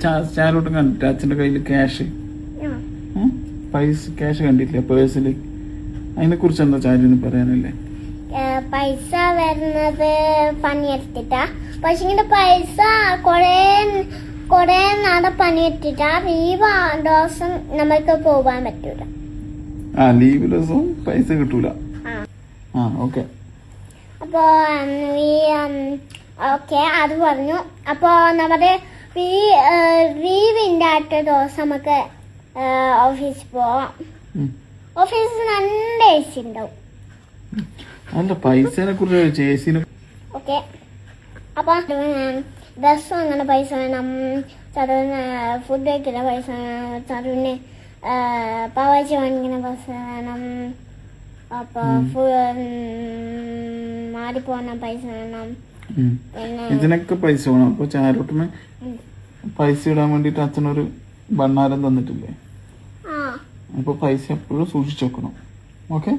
ചാരോട്ടും കണ്ടിട്ട് അച്ഛൻ്റെ കയ്യിൽ ക്യാഷ് ക്യാഷ് കണ്ടിട്ടില്ല പേഴ്സിൽ. അതിനെ കുറിച്ച് എന്താ ചാരുന്ന് പറയാനല്ലേ? പൈസ വരുന്നത് പണിയെടുത്തിട്ടാ. പക്ഷെ ഇങ്ങനെ പൈസ കൊറേ നാളെ പണിയെടുത്തിട്ടാ ലീവ് ദിവസം നമ്മൾക്ക് പോവാൻ പറ്റൂല. ലീവ് ദിവസം പൈസ കിട്ടൂല. ഓക്കെ. അപ്പോ ഓക്കെ അത് പറഞ്ഞു. അപ്പോ നമ്മുടെ ലീവിന്റെ അടുത്ത ദിവസം നമുക്ക് ഓഫീസിൽ പോവാം. ഓഫീസിൽ നല്ല AC ഉണ്ടാവും. അല്ല പൈസനെ കുറിച്ച് ഓക്കെ. അപ്പൊ ഡ്രസ്സും അങ്ങനെ പൈസ വേണം, ചതുവിന് ഫുഡ് കഴിക്കുന്ന പൈസ വേണം, ചതുവിന് പാവാച്ചി വാങ്ങിക്കുന്ന പൈസ വേണം, അപ്പൊ മാറിപ്പോന്ന പൈസ വേണം. ഇതിനൊക്കെ പൈസ വേണം. അപ്പൊ ചാരോട്ടിന് പൈസ ഇടാൻ വേണ്ടിട്ട് അച്ഛനൊരു ഭണ്ണാരം തന്നിട്ടില്ലേ? അപ്പൊ പൈസ എപ്പോഴും സൂക്ഷിച്ചു വെക്കണം. ഓക്കെ.